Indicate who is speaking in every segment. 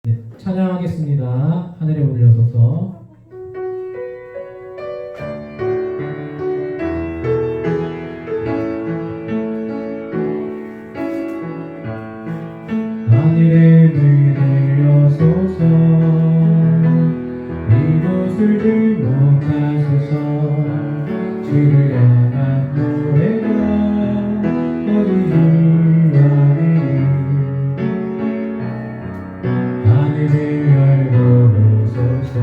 Speaker 1: 네, 찬양하겠습니다. 하늘에 올려서서. 하늘에 문을 여소서, 이곳을 주목하소서. 주를 향한 노래가 어디를 가니. 하늘을 열고 오소서.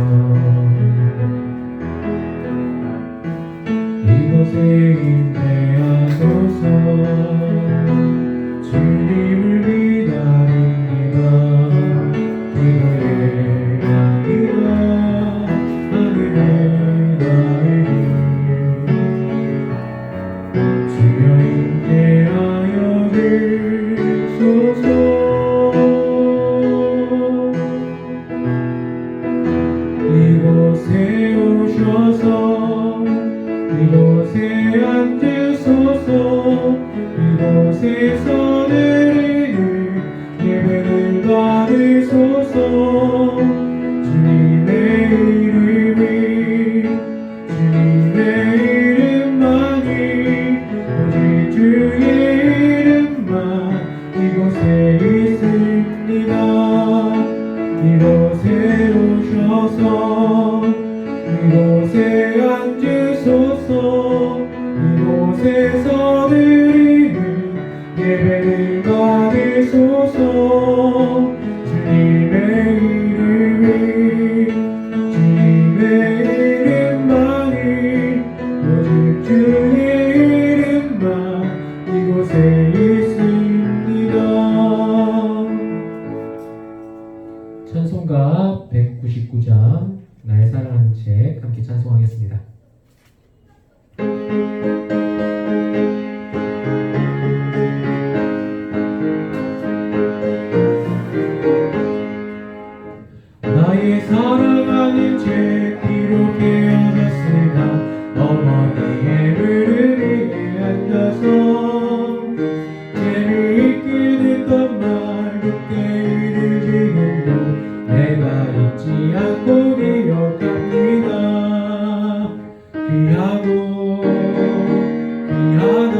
Speaker 1: 이곳에 임재하소서. 주님을 기다립니다. 기도의 향기가 하늘에 닿으니. 주여 임재하여 주소서. 이곳에 오셔서 이곳에 앉으소서. 이곳에서 드리는 예배를 받으소서. 주님의 이름만이, 오직 주의 이름만 이곳에 있습니다. 이곳에 오셔서 이곳에 앉으소서. 이곳에서 드리는 예배를 받으소서. 주님의 이름만이, 오직 주의 이름만 이곳에 있습니다. 찬송가 199장 나의 사랑하는 책 함께 찬송하겠습니다. 나의 사랑하는 책 기록되어졌으나 어머니의 무릎 위에 앉아서 재미있게 듣던 말 그때를 지금도 내가 잊지 않고 기억합니다. 귀하고 귀하다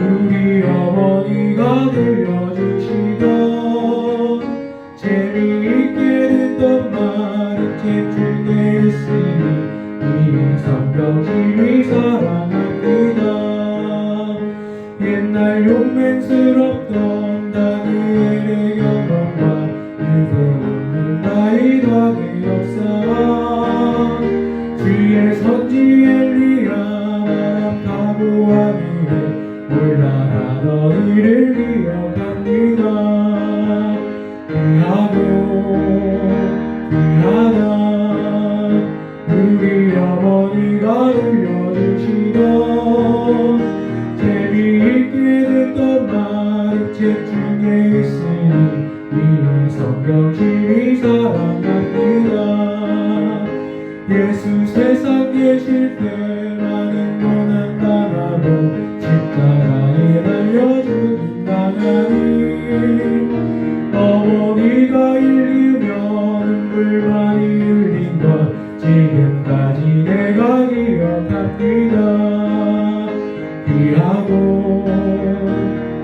Speaker 1: 우리 어머니가 들려주시던 재미있게 듣던 말이 책 중에 있으니 이 성경심이 사랑합니다. 옛날 용맹스럽던 다니엘의 경험과 유대 있는 다윗왕의 역사, 주의 선지 엘리야 바람 타고 하늘에 올라가던 이를 기억합니다. 귀하다 우리 어머니가 들려주시던 재미있게 듣던 말이 책 중에 있으니 이 성경심이 사랑합니다. 예수 세상 계실 때 많은 고난 당하고 십자가에 달려 죽는다니 어머니가 일리며 눈물 많이 흘린 것 지금까지 내가 기억합니다.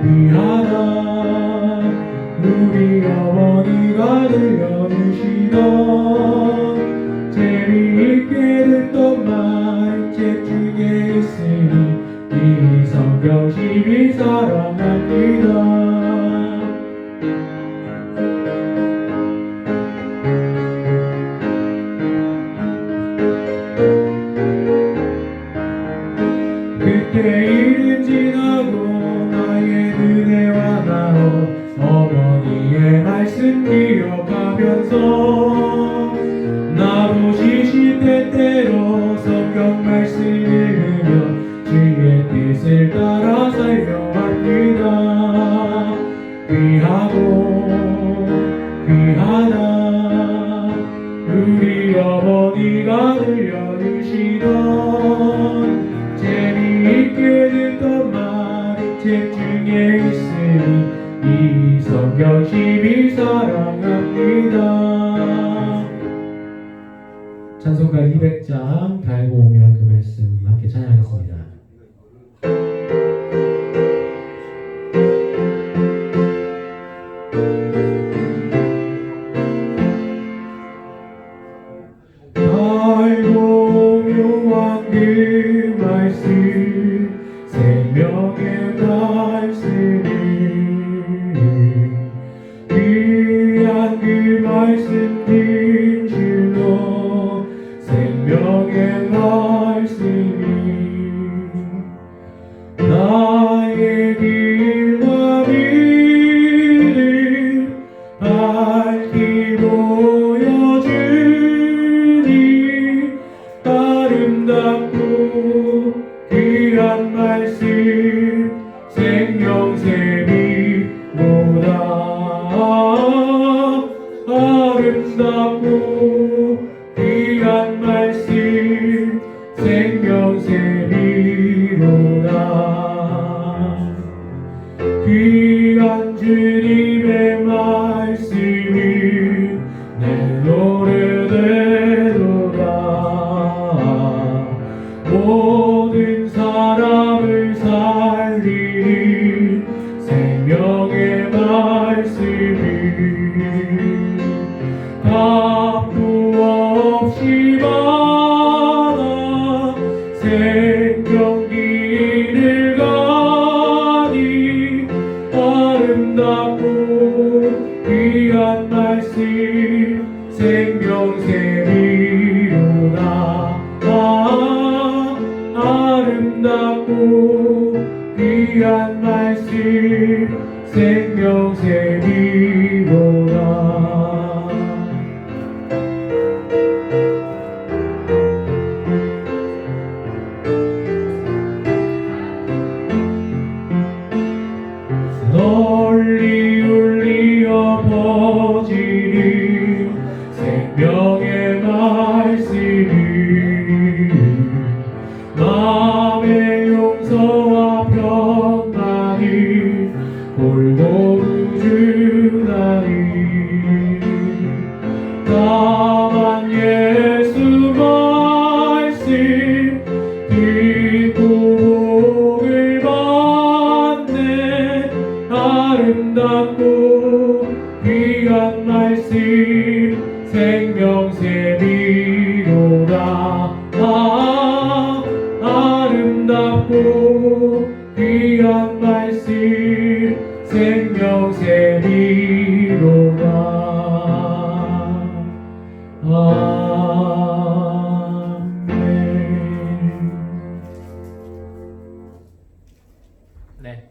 Speaker 1: 귀하다 우리 어머니가 들려주시던 재미있게 듣던 말 책 중에 있으니 이 성경심이 사랑합니다. 그때 이름 지나고 나의 은혜와 나로 어머니의 말씀 기억하면서 나도 시시때때로 성경 말씀 읽으며 주의 뜻을 따라 살려합니다. 귀하다 우리 어머니가 들려주시던 재미있게 듣던 말이 책 중에 있으니 이 성 성경심이 사랑합니다. 찬송가 200장 달고 오면 그 말씀 함께 찬양하겠습니다. 달고 묘한 그 말씀 생명의 말씀이 귀한 그 말씀 긴 줄로 생명의 말씀이 나의 길과 길을 밝히 보여주니 아름답고 귀한 말씀 생명샘이로다. 아름답고 귀한 말씀 생명샘이로다. 귀한 주님의 말씀이 내 노래되도다. 모든 사람을 살리는 생명의 말씀이 값도 없이 받아 생명길을 가니 아름답고 귀한 말씀 생명샘이로다. 아름답고 귀한 말씀 생명샘이로다. 널리 울리어 퍼지는 생명의 말씀이 마음의 용서와 평안이 골고루 주나니 다만 예수 말씀 듣고 복을 받네. 아름답고 귀한 말씀 생명샘이로다. 아름답고 귀한 말씀 생명샘이로다. 아멘. 네,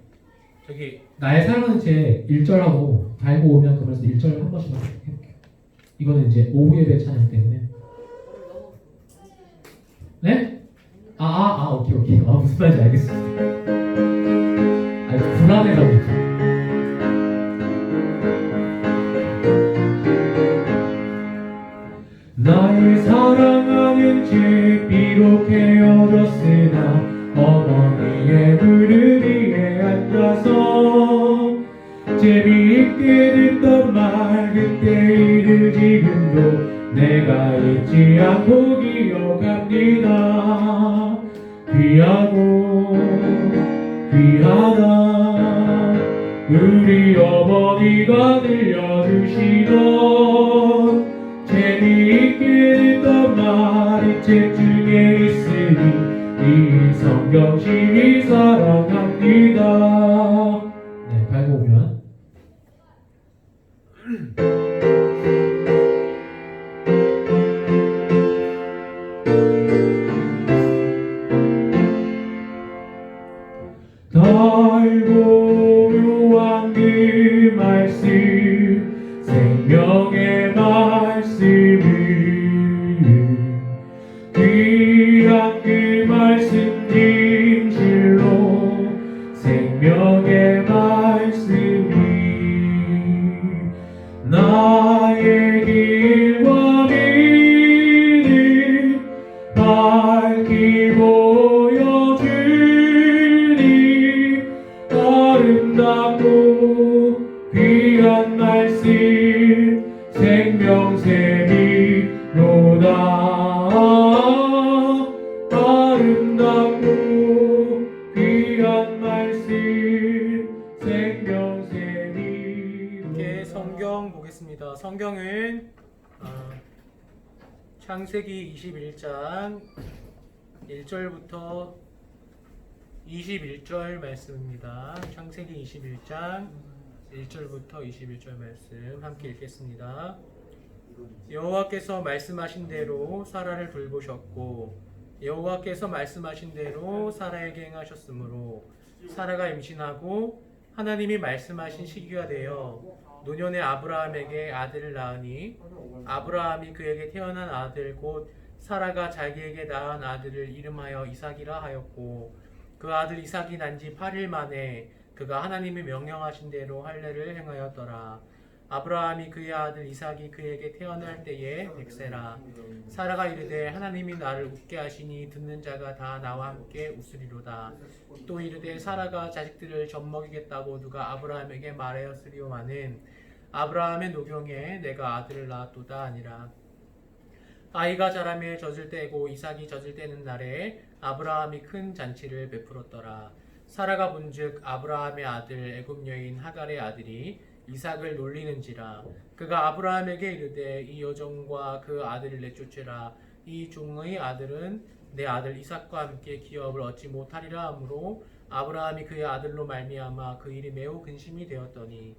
Speaker 1: 저기 나의 사랑하는 책 1절하고 달고 오면 그 말씀 1절 한 번씩만 해볼게요. 이거는 이제 오후 예배 찬양 때문에. 네? 오케이. 무슨 말인지 알겠습니다. 불안해가지고. 나의 사랑하는 죄 비록 헤어졌으나 어머니의 무릎 위에 앉아서 재미있게 듣던 말 그때 일을 지금도 내가 잊지 않고 기억합니다. 귀하고 귀하다 우리 어머니가 들려주시던 재미있게 듣던 말이 책 중에 있으니 이 성경심이 사랑합니다. 네, 갈고 오면 달고 묘한 그 말씀 생명의 말씀을 귀한 그 말씀 진실로 생명의 말씀이 나의 길과 길을 밝히 보여주니 아름답고 귀한 귀한 말씀 생명샘이로다. 아름답고 귀한 말씀 생명샘이로다.
Speaker 2: 함께 성경 보겠습니다. 성경은 창세기 21장 1절부터 21절 말씀입니다. 창세기 21장 1절부터 21절 말씀 함께 읽겠습니다. 여호와께서 말씀하신 대로 사라를 돌보셨고 여호와께서 말씀하신 대로 사라에게 행하셨으므로 사라가 임신하고 하나님이 말씀하신 시기가 되어 노년의 아브라함에게 아들을 낳으니 아브라함이 그에게 태어난 아들 곧 사라가 자기에게 낳은 아들을 이름하여 이삭이라 하였고 그 아들 이삭이 난 지 8일 만에 그가 하나님이 명령하신 대로 할례를 행하였더라. 아브라함이 그의 아들 이삭이 그에게 태어날 때에 100세라. 사라가 이르되 하나님이 나를 웃게 하시니 듣는 자가 다 나와 함께 웃으리로다. 또 이르되 사라가 자식들을 젖먹이겠다고 누가 아브라함에게 말하였으리오마는 아브라함의 노경에 내가 아들을 낳았도다 아니라. 아이가 자라매 젖을 때고 이삭이 젖을 때는 날에 아브라함이 큰 잔치를 베풀었더라. 사라가 본즉 아브라함의 아들 애굽 여인 하갈의 아들이 이삭을 놀리는지라. 그가 아브라함에게 이르되 이 여종과 그 아들을 내쫓으라. 이 종의 아들은 내 아들 이삭과 함께 기업을 얻지 못하리라 하므로 아브라함이 그의 아들로 말미암아 그 일이 매우 근심이 되었더니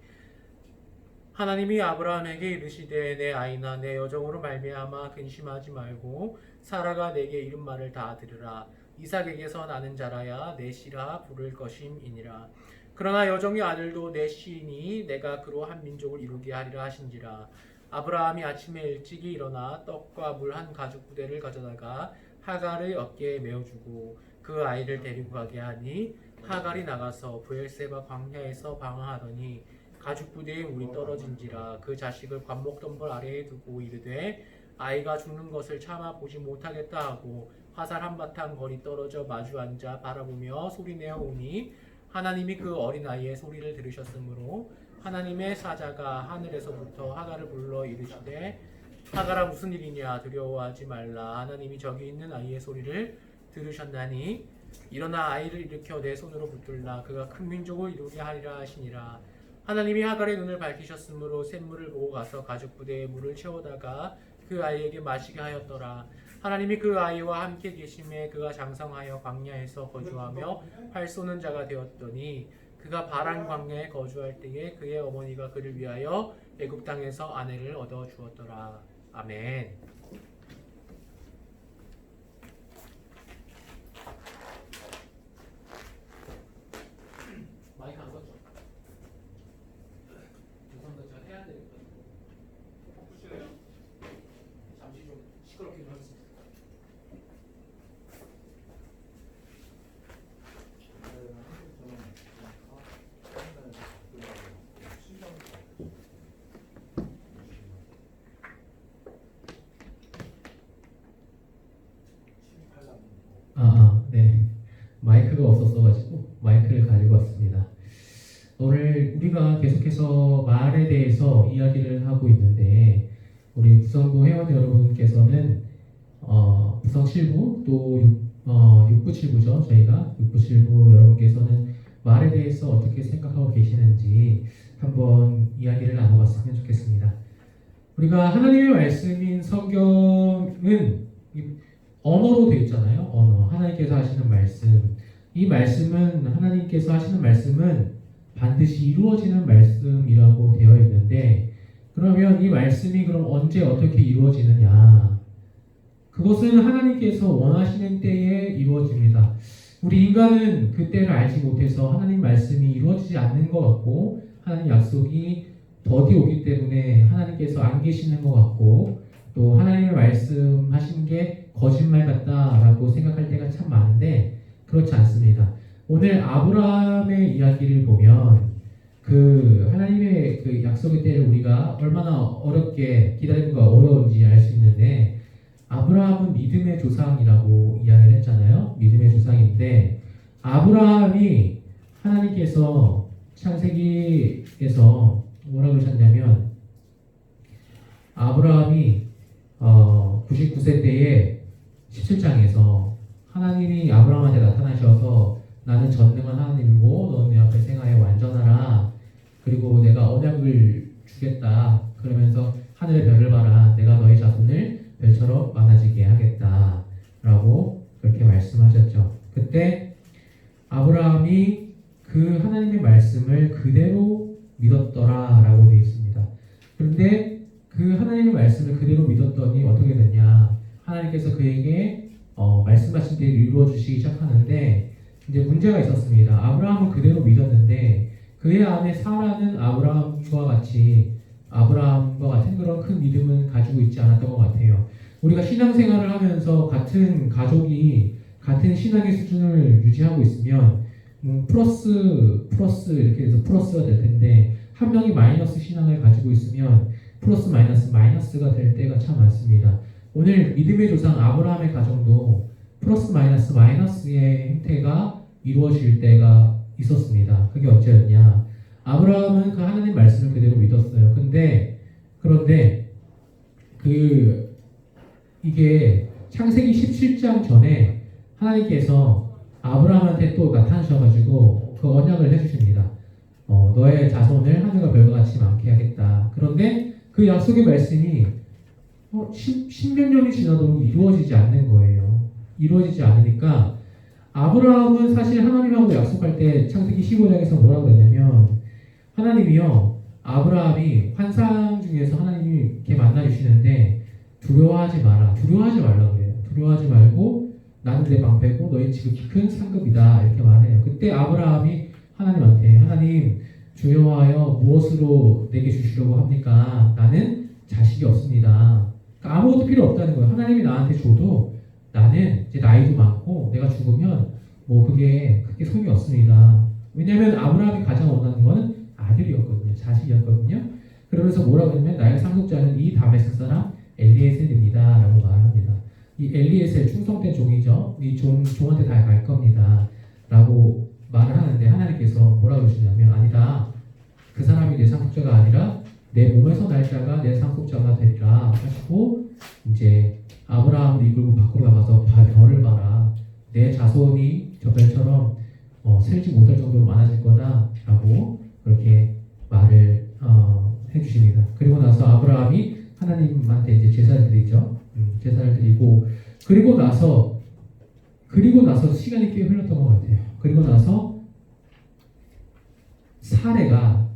Speaker 2: 하나님이 아브라함에게 이르시되 내 아이나 내 여종으로 말미암아 근심하지 말고 사라가 내게 이른 말을 다 들으라. 이삭에게서 나는 자라야 내 씨라 부를 것임이니라. 그러나 여종의 아들도 내 씨이니 내가 그로 한 민족을 이루게 하리라 하신지라. 아브라함이 아침에 일찍이 일어나 떡과 물 한 가죽 부대를 가져다가 하갈의 어깨에 메어주고 그 아이를 데리고 가게 하니 하갈이 나가서 브엘세바 광야에서 방황하더니 가죽 부대에 물이 떨어진지라. 그 자식을 관목덤불 아래에 두고 이르되 아이가 죽는 것을 참아 보지 못하겠다 하고 화살 한바탕 거리 떨어져 마주 앉아 바라보며 소리내어 오니 하나님이 그 어린아이의 소리를 들으셨으므로 하나님의 사자가 하늘에서부터 하갈을 불러 이르시되 하갈아 무슨 일이냐 두려워하지 말라. 하나님이 저기 있는 아이의 소리를 들으셨나니 일어나 아이를 일으켜 내 손으로 붙들라. 그가 큰 민족을 이루게 하리라 하시니라. 하나님이 하갈의 눈을 밝히셨으므로 샘물을 보고 가서 가죽 부대에 물을 채우다가 그 아이에게 마시게 하였더라. 하나님이 그 아이와 함께 계심에 그가 장성하여 광야에서 거주하며 활 쏘는 자가 되었더니 그가 바란 광야에 거주할 때에 그의 어머니가 그를 위하여 애굽 땅에서 아내를 얻어 주었더라. 아멘. 마이크 안 껐죠? 죄송합니다. 제가 해야 되니까 잠시 좀 시끄럽게 좀 하겠습니다.
Speaker 1: 네. 마이크가 없었어가지고 마이크를 가지고 왔습니다. 오늘 우리가 계속해서 말에 대해서 이야기를 하고 있는데 우리 부성부 회원 여러분께서는 부성 7부 또 6부 7부죠. 저희가 6부 7부 여러분께서는 말에 대해서 어떻게 생각하고 계시는지 한번 이야기를 나눠봤으면 좋겠습니다. 우리가 하나님의 말씀인 성경은 언어로 되어 있잖아요. 언어. 하나님께서 하시는 말씀. 이 말씀은 하나님께서 하시는 말씀은 반드시 이루어지는 말씀이라고 되어 있는데 그러면 이 말씀이 그럼 언제 어떻게 이루어지느냐? 그것은 하나님께서 원하시는 때에 이루어집니다. 우리 인간은 그 때를 알지 못해서 하나님 말씀이 이루어지지 않는 것 같고 하나님 약속이 더디 오기 때문에 하나님께서 안 계시는 것 같고 또 하나님의 말씀하신 게 거짓말 같다라고 생각할 때가 참 많은데 그렇지 않습니다. 오늘 아브라함의 이야기를 보면 그 하나님의 그 약속의 때를 우리가 얼마나 어렵게 기다리는가 어려운지 알 수 있는데 아브라함은 믿음의 조상이라고 이야기를 했잖아요. 믿음의 조상인데 아브라함이 하나님께서 창세기에서 뭐라 그러셨냐면 아브라함이 99세 때에 17장에서 하나님이 아브라함한테 나타나셔서 나는 전능한 하나님이고 너는 내 앞에 생하여 완전하라. 그리고 내가 언약을 주겠다. 그러면서 하늘의 별을 봐라. 내가 너의 자손을 별처럼 많아지게 하겠다. 라고 그렇게 말씀하셨죠. 그때 아브라함이 그 하나님의 말씀을 그대로 믿었더라 라고 되어 있습니다. 그런데 그 하나님의 말씀을 그대로 믿었더니 어떻게 됐냐. 하나님께서 그에게 말씀하신 대로 이루어 주시기 시작하는데 이제 문제가 있었습니다. 아브라함은 그대로 믿었는데 그의 아내 사라는 아브라함과 같은 그런 큰 믿음은 가지고 있지 않았던 것 같아요. 우리가 신앙생활을 하면서 같은 가족이 같은 신앙의 수준을 유지하고 있으면 플러스 이렇게 해서 플러스가 될 텐데 한 명이 마이너스 신앙을 가지고 있으면 플러스 마이너스가 될 때가 참 많습니다. 오늘 믿음의 조상 아브라함의 가정도 플러스 마이너스의 행태가 이루어질 때가 있었습니다. 그게 어째였냐? 아브라함은 그 하나님 말씀을 그대로 믿었어요. 그런데 이게 창세기 17장 전에 하나님께서 아브라함한테 또 나타나셔가지고 그 언약을 해주십니다. 너의 자손을 하늘과 별과 같이 많게 하겠다. 그런데 그 약속의 말씀이 십몇 년이 지나도록 이루어지지 않는 거예요. 이루어지지 않으니까 아브라함은 사실 하나님하고 약속할 때 창세기 15장에서 뭐라고 했냐면 하나님이요 아브라함이 환상 중에서 하나님이 이렇게 만나주시는데 두려워하지 말라 그래요. 두려워하지 말고 나는 내 방패고 너희 지극히 큰 상급이다 이렇게 말해요. 그때 아브라함이 하나님한테 하나님 주여하여 무엇으로 내게 주시려고 합니까? 나는 자식이 없습니다. 그러니까 아무것도 필요 없다는 거예요. 하나님이 나한테 줘도 나는 이제 나이도 많고 내가 죽으면 뭐 그게 크게 소용이 없습니다. 왜냐하면 아브라함이 가장 원하는 거는 아들이었거든요. 자식이었거든요. 그러면서 뭐라고 하냐면 나의 상속자는 이 다메섹 사람 엘리에셀입니다. 라고 말합니다. 이 엘리에셀 충성된 종이죠. 이 종한테 다 갈 겁니다. 라고 말을 하는데 하나님께서 뭐라고 그러시냐면 아니다. 그 사람이 내 상속자가 아니라 내 몸에서 날 자가 내 상속자가 되리라 하시고 이제 아브라함을 이끌고 밖으로 나가서 별을 봐라. 내 자손이 저 별처럼 셀지 못할 정도로 많아질 거다 라고 그렇게 말을 해주십니다. 그리고 나서 아브라함이 하나님한테 이제 제사를 드리죠. 제사를 드리고 그리고 나서 시간이 꽤 흘렀던 것 같아요. 그리고 나서 사레가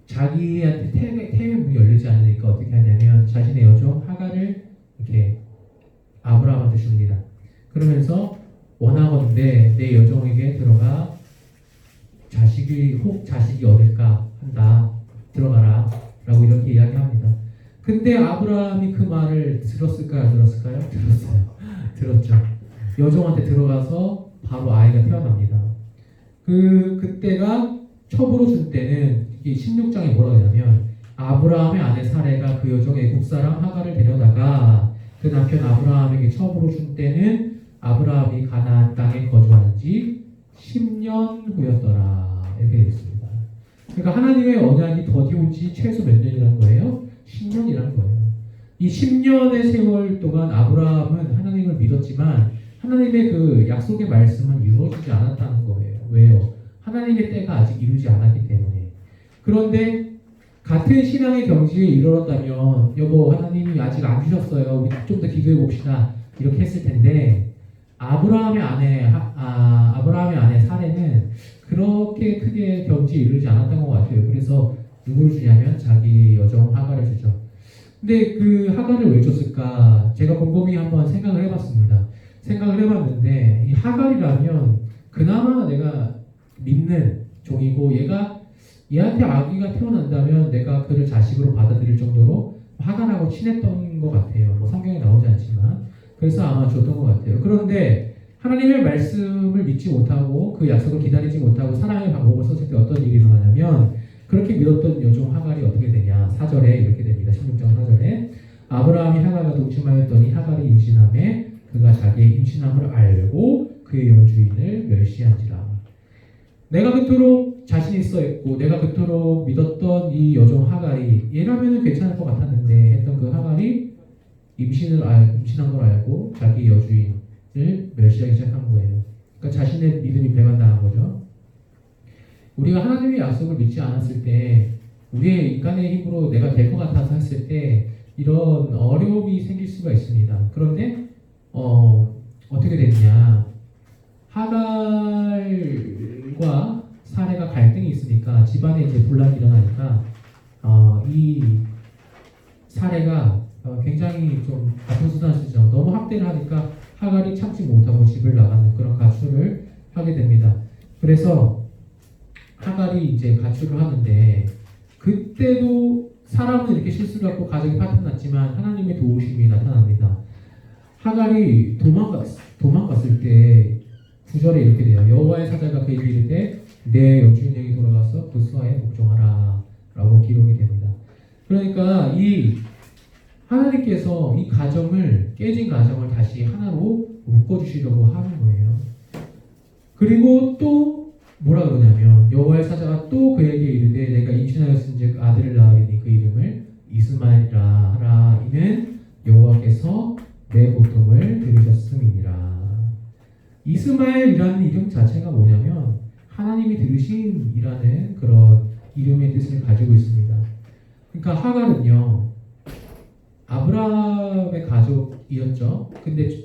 Speaker 1: 자기한테 태의 문이 열리지 않으니까 어떻게 하냐면 자신의 여종 하갈을 이렇게 아브라함한테 줍니다. 그러면서 원하건대 내 여종에게 들어가 자식이 얻을까 한다. 들어가라. 라고 이렇게 이야기합니다. 근데 아브라함이 그 말을 들었을까요? 안 들었을까요? 들었죠. 여종한테 들어가서 바로 아이가 태어납니다. 그때가 첩으로 줄 때는 이 16장에 뭐라고 하냐면 아브라함의 아내 사레가 그 여종 애굽 사람 하갈을 데려다가 그 남편 아브라함에게 첩으로 준 때는 아브라함이 가나안 땅에 거주한 지 10년 후였더라. 이렇게 되어 있습니다. 그러니까 하나님의 언약이 더디온 지 최소 몇 년이라는 거예요? 10년이라는 거예요. 이 10년의 세월 동안 아브라함은 하나님을 믿었지만 하나님의 그 약속의 말씀은 이루어지지 않았다는 거예요. 왜요? 하나님의 때가 아직 이루지 않았기 때문에. 그런데 같은 신앙의 경지에 이르렀다면 여보 하나님이 아직 안 주셨어요. 우리 좀 더 기도해 봅시다. 이렇게 했을 텐데 아브라함의 아내 사레는 그렇게 크게 경지에 이르지 않았던 것 같아요. 그래서 누구를 주냐면 자기 여종 하갈을 주죠. 근데 그 하갈을 왜 줬을까? 제가 곰곰이 한번 생각을 해봤습니다. 생각을 해봤는데 이 하갈이라면 그나마 내가 믿는 종이고 얘한테 아기가 태어난다면 내가 그를 자식으로 받아들일 정도로 하갈하고 친했던 것 같아요. 뭐 성경에 나오지 않지만 그래서 아마 줬던 것 같아요. 그런데 하나님의 말씀을 믿지 못하고 그 약속을 기다리지 못하고 사랑의 방법을 썼을 때 어떤 일이 일어나냐면 그렇게 믿었던 여종 하갈이 어떻게 되냐. 4절에 이렇게 됩니다. 16장 4절에 아브라함이 하갈과 동침하였더니 하갈이 임신함에 그가 자기의 임신함을 알고 그의 여주인을 멸시한지라. 내가 그토록 자신 있어 했고 내가 그토록 믿었던 이 여종 하갈이 얘라면은 괜찮을 것 같았는데 했던 그 하갈이 임신한 걸 알고 자기 여주인을 멸시하기 시작한 거예요. 그러니까 자신의 믿음이 배반당한 거죠. 우리가 하나님의 약속을 믿지 않았을 때 우리의 인간의 힘으로 내가 될 것 같아서 했을 때 이런 어려움이 생길 수가 있습니다. 그런데 어떻게 됐냐? 하갈과 사례가 갈등이 있으니까 집안에 이제 분란이 일어나니까 이 사례가 굉장히 좀 나쁜 수단을 쓰죠. 너무 학대를 하니까 하갈이 참지 못하고 집을 나가는 그런 가출을 하게 됩니다. 그래서 하갈이 이제 가출을 하는데 그때도 사람은 이렇게 실수를 하고 가정이 파탄났지만 하나님의 도우심이 나타납니다. 하갈이 도망갔을 때 9절에 이렇게 돼요. 여호와의 사자가 그에게 이르되 내 여주인에게 돌아가서 그 수하에 복종하라 라고 기록이 됩니다. 그러니까 이 하나님께서 이 가정을 깨진 가정을 다시 하나로 묶어주시려고 하는 거예요. 그리고 또 뭐라 그러냐면 여호와의 사자가 또 그에게 이르되 내가 임신하였은즉 아들을 낳으리니 그 이름을 이스마엘이라 하라. 이는 여호와께서 내 고통을 들으셨음이니라. 이스마엘이라는 이름 자체가 뭐냐면 하나님이 들으심이라는 그런 이름의 뜻을 가지고 있습니다. 그러니까 하갈은요 아브라함의 가족이었죠. 근데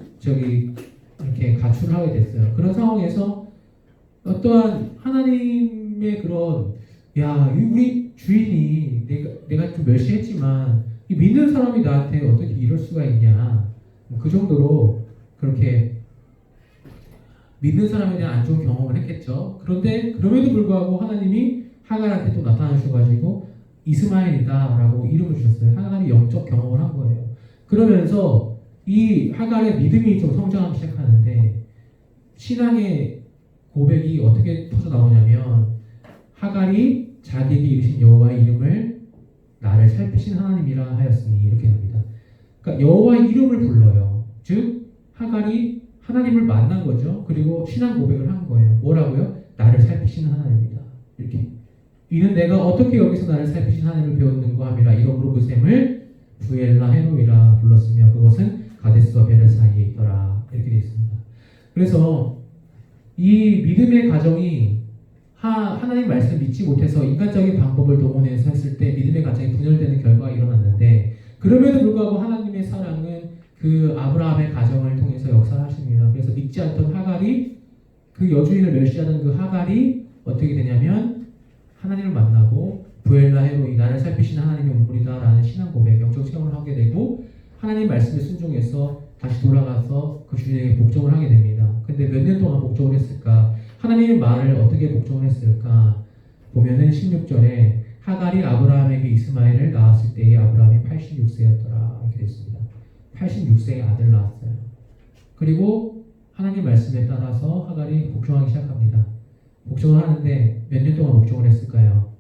Speaker 1: 이렇게 가출을 하게 됐어요. 그런 상황에서 어떠한 하나님의 그런 우리 주인이 내가 좀 멸시했지만 이 믿는 사람이 나한테 어떻게 이럴 수가 있냐. 그 정도로 그렇게 믿는 사람에 대한 안 좋은 경험을 했겠죠. 그런데 그럼에도 불구하고 하나님이 하갈한테 또 나타나셔가지고 이스마엘이다 라고 이름을 주셨어요. 하갈이 영적 경험을 한 거예요. 그러면서 이 하갈의 믿음이 좀 성장하기 시작하는데 신앙의 고백이 어떻게 터져 나오냐면 하갈이 자기에게 이르신 여호와의 이름을 나를 살피신 하나님이라 하였으니 이렇게 합니다. 그러니까 여호와의 이름을 불러요. 즉 하갈이 하나님을 만난 거죠. 그리고 신앙 고백을 한 거예요. 뭐라고요? 나를 살피시는 하나님이다. 이렇게. 이는 내가 어떻게 여기서 나를 살피신 하나님을 배웠는가 함이라. 이러므로 그 샘을 부엘라 헤노이라 불렀으며 그것은 가데스와 베레 사이에 있더라. 이렇게 되어 있습니다. 그래서 이 믿음의 가정이 하나님 말씀을 믿지 못해서 인간적인 방법을 동원해서 했을 때 믿음의 가정이 분열되는 결과가 일어났는데 그럼에도 불구하고 하나님의 사랑은 그 아브라함의 가정을 통해서 역사하십니다. 그래서 믿지 않던 하갈이 그 여주인을 멸시하는 그 하갈이 어떻게 되냐면 하나님을 만나고 부엘라 헤로이 나를 살피시는 하나님의 운물이다 라는 신앙 고백 영적 체험을 하게 되고 하나님 말씀에 순종해서 다시 돌아가서 그 주인에게 복종을 하게 됩니다. 근데 몇 년 동안 복종을 했을까? 하나님의 말을 어떻게 복종을 했을까? 보면은 16절에 하갈이 아브라함에게 이스마엘을 낳았을 때에 아브라함이 86세였더라 이렇게 됐습니다. 86세에 아들 낳았어요. 그리고 하나님 말씀에 따라서 하갈이 복종하기 시작합니다. 복종을 하는데 몇 년 동안 복종을 했을까요?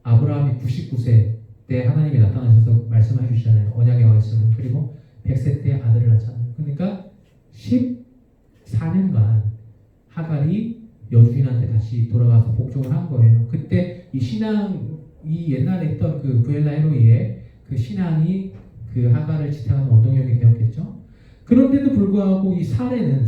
Speaker 1: 아브라함이 99세 때 하나님이 나타나셔서 말씀해 주시잖아요. 언약의 말씀을. 그리고 100세 때 아들을 낳잖아요. 그러니까 14년간 하갈이 여주인한테 다시 돌아가서 복종을 한 거예요. 그때 이 옛날에 있던 그 부엘라 헤로이의 그 신앙이 그 하갈을 지탱하는 원동력이 되었겠죠. 그런데도 불구하고 이 사례는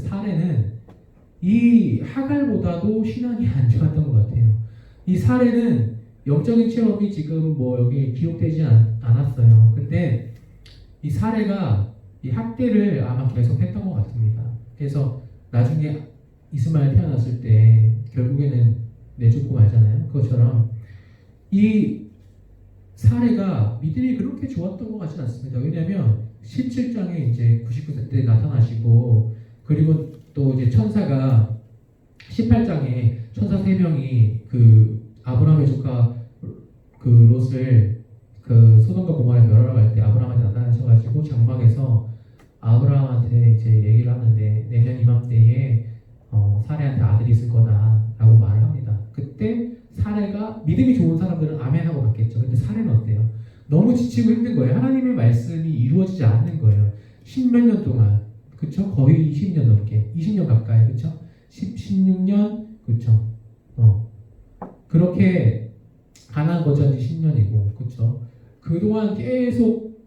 Speaker 1: 이 하갈보다도 신앙이 안 좋았던 것 같아요. 이 사례는 영적인 체험이 지금 여기 기록되지 않았어요. 근데 이 사례가 이 학대를 아마 계속 했던 것 같습니다. 그래서 나중에 이스마엘 태어났을 때 결국에는 내쫓고 말잖아요. 그것처럼 이 사례가 믿음이 그렇게 좋았던 것 같지는 않습니다. 왜냐하면 17장에 이제 99세 때 나타나시고 그리고 또 이제 천사가 18장에 천사 3명이 그 아브라함의 조카 그 롯을 그 소돔과 고모라에 멸하러 갈 때 아브라함한테 나타나셔가지고 장막에서 아브라함한테 이제 얘기를 하는데 내년 이맘때에 사례한테 아들이 있을 거다라고 말을 합니다. 그때 사례가 믿음이 좋은 사람들은 아멘하고 갔겠죠. 근데 사례는 어때요? 너무 지치고 힘든 거예요. 하나님의 말씀이 이루어지지 않는 거예요. 10몇 년 동안, 그쵸? 거의 20년 넘게, 20년 가까이, 그쵸? 16년, 그쵸? 그렇게 가난 거지 10년이고, 그렇죠? 그동안 계속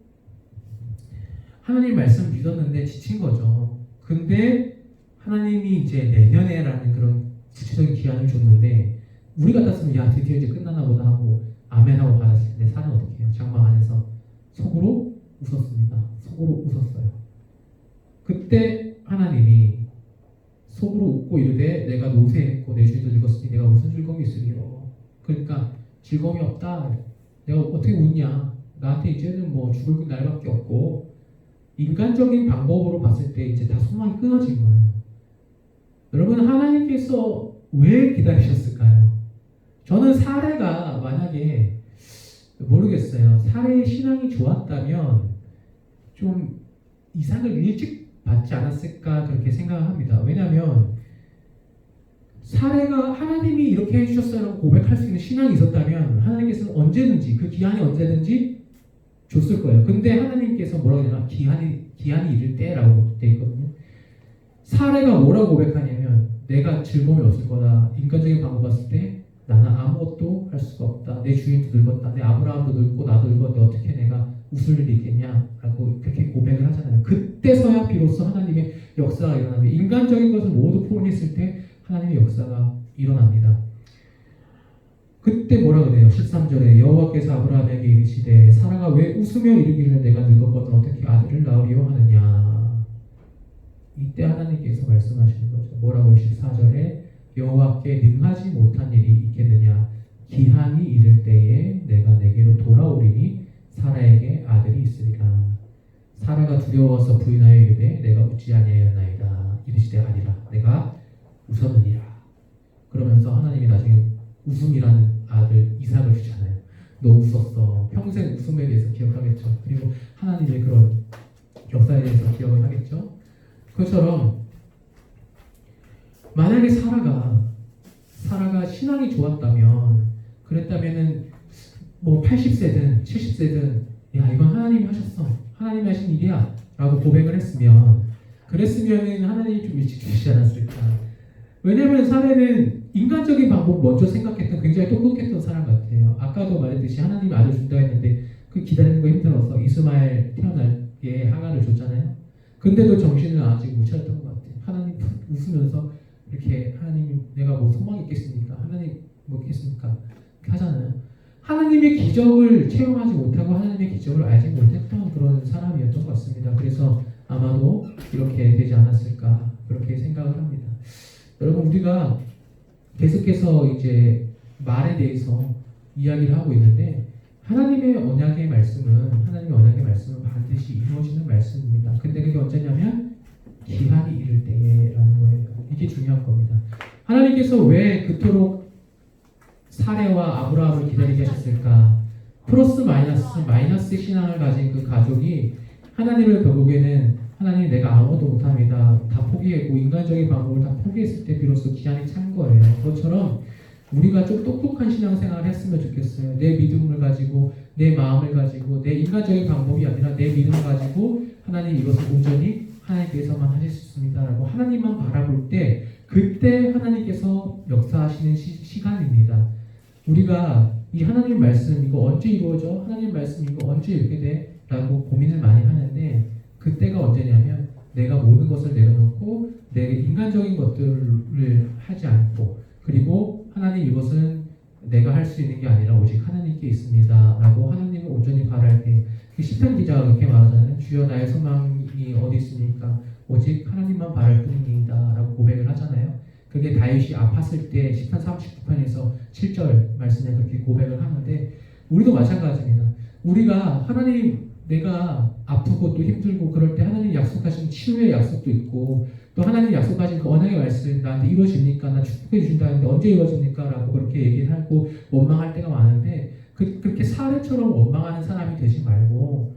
Speaker 1: 하나님 말씀 믿었는데 지친 거죠. 근데 하나님이 이제 내년에라는 그런 구체적인 기한을 줬는데 우리 같았으면 야 드디어 이제 끝나나 보다 하고 아멘하고 받았을 텐데 사는 어떻게 해요? 장막 안에서 속으로 웃었습니다. 속으로 웃었어요. 그때 하나님이 속으로 웃고 이르되 내가 노쇠했고 내 주인도 늙었으니 내가 무슨 즐거움이 있으리요. 그러니까 즐거움이 없다. 내가 어떻게 웃냐. 나한테 이제는 뭐 죽을 날밖에 없고 인간적인 방법으로 봤을 때 이제 다 소망이 끊어진 거예요. 여러분 하나님께서 왜 기다리셨을까요? 저는 사례가 만약에 모르겠어요. 사례의 신앙이 좋았다면 좀 이삭을 일찍 받지 않았을까 그렇게 생각합니다. 왜냐하면 사례가 하나님이 이렇게 해주셨어요라고 고백할 수 있는 신앙이 있었다면 하나님께서는 언제든지 그 기한이 언제든지 줬을 거예요. 근데 하나님께서 뭐라고 하냐면 기한이 이를 때라고 돼 있거든요. 사례가 뭐라고 고백하냐면 내가 즐거움이 없을 거다. 인간적인 방법 봤을 때 나는 아무것도 할 수가 없다. 내 주인도 늙었다. 내 아브라함도 늙고 나도 늙었는데 어떻게 내가 웃을 일이 있겠냐라고 그렇게 고백을 하잖아요. 그때서야 비로소 하나님의 역사가 일어나면 인간적인 것을 모두 포기했을 때 하나님의 역사가 일어납니다. 그때 뭐라 그래요? 13절에 여호와께서 아브라함에게 이르시되 사라가 왜 웃으며 이르기를 내가 늙었거든 어떻게 아들을 낳으리요 하느냐. 이때 하나님께서 말씀하시는 거죠. 뭐라고 14절에 여호와께 능하지 못한 일이 있겠느냐. 기한이 이를 때에 내가 내게로 돌아오리니 사라에게 아들이 있으리라. 사라가 두려워서 부인하여 이르되 내가 웃지 아니하였나이다. 이르시되 아니라 내가 웃었느니라. 그러면서 하나님이 나중에 웃음이라는 아들 이삭을 주잖아요. 너 웃었어. 평생 웃음에 대해서 기억하겠죠. 그리고 하나님의 그런 역사에 대해서 기억을 하겠죠. 그것처럼 만약에 사라가 신앙이 좋았다면 그랬다면은 뭐 80세든 70세든 야 이건 하나님이 하셨어. 하나님이 하신 일이야 라고 고백을 했으면 그랬으면 하나님이 좀 일찍 주시지 않았을까. 왜냐하면 사례는 인간적인 방법 먼저 생각했던 굉장히 똑똑했던 사람 같아요. 아까도 말했듯이 하나님이 아들 준다 했는데 그 기다리는 거 힘들어서 이스마엘 태어날게 하가를 줬잖아요. 근데도 정신을 아직 못 차렸던 것 같아요. 하나님 웃으면서 이렇게 하나님 내가 뭐 소망이 있겠습니까? 하나님 뭐 있겠습니까? 이렇게 하잖아요. 하나님의 기적을 체험하지 못하고 하나님의 기적을 알지 못했던 그런 사람이었던 것 같습니다. 그래서 아마도 이렇게 되지 않았을까 그렇게 생각을 합니다. 여러분 우리가 계속해서 이제 말에 대해서 이야기를 하고 있는데 하나님의 언약의 말씀은 반드시 이루어지는 말씀입니다. 근데 그게 언제냐면 기한이 이를 때라는 거예요. 이게 중요한 겁니다. 하나님께서 왜 그토록 사레와 아브라함을 기다리게 하셨을까? 플러스 마이너스 신앙을 가진 그 가족이 하나님을 결국에는 하나님 내가 아무것도 못합니다. 다 포기했고 인간적인 방법을 다 포기했을 때 비로소 기한이 찬 거예요. 그것처럼 우리가 좀 똑똑한 신앙생활을 했으면 좋겠어요. 내 믿음을 가지고 내 마음을 가지고 내 인간적인 방법이 아니라 내 믿음을 가지고 하나님 이것을 온전히 하나님께서만 하실 수 있습니다라고 하나님만 바라볼 때 그때 하나님께서 역사하시는 시간입니다. 우리가 이 하나님 말씀 이거 언제 이루어져? 하나님 말씀 이거 언제 이렇게 돼? 라고 고민을 많이 하는데 그때가 언제냐면 내가 모든 것을 내려놓고 내 인간적인 것들을 하지 않고 그리고 하나님 이것은 내가 할 수 있는 게 아니라 오직 하나님께 있습니다 라고 하나님을 온전히 바랄 때 시편 기자가 그렇게 말하잖아요. 주여 나의 소망이 어디 있습니까? 오직 하나님만 바랄 뿐입니다 라고 고백을 하잖아요. 그게 다윗이 아팠을 때 시편 39편에서 7절 말씀에 그렇게 고백을 하는데 우리도 마찬가지입니다. 우리가 하나님 내가 아프고 또 힘들고 그럴 때 하나님 약속하신 치유의 약속도 있고 또 하나님 약속하신 그 언약의 말씀 나한테 이루어집니까? 나 축복해 주신다는데 언제 이루어집니까? 라고 그렇게 얘기를 하고 원망할 때가 많은데 그렇게 사례처럼 원망하는 사람이 되지 말고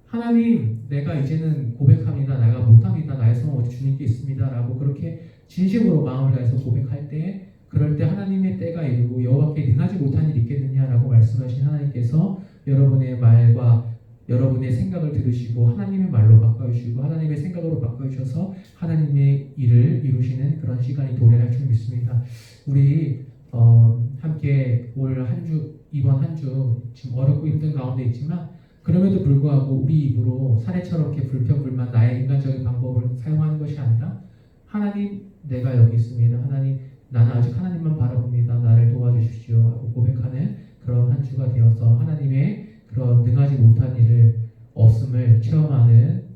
Speaker 1: 하나님 내가 이제는 고백합니다. 내가 못합니다. 나의 소망 오직 주님께 있습니다. 라고 그렇게 진심으로 마음을 다해서 고백할 때 그럴 때 하나님의 때가 이르고 여호와께 능하지 못한 일이 있겠느냐라고 말씀하신 하나님께서 여러분의 말과 여러분의 생각을 들으시고 하나님의 말로 바꿔주시고 하나님의 생각으로 바꿔주셔서 하나님의 일을 이루시는 그런 시간이 도래할 줄 믿습니다. 우리 함께 올 한 주, 이번 한 주 지금 어렵고 힘든 가운데 있지만 그럼에도 불구하고 우리 입으로 사례처럼 이렇게 불평불만 나의 인간적인 방법을 사용하는 것이 아니라 하나님 내가 여기 있습니다. 하나님 나는 아직 하나님만 바라봅니다. 나를 도와주십시오 하고 고백하는 그런 한 주가 되어서 하나님의 그런 능하지 못한 일을 없음을 체험하는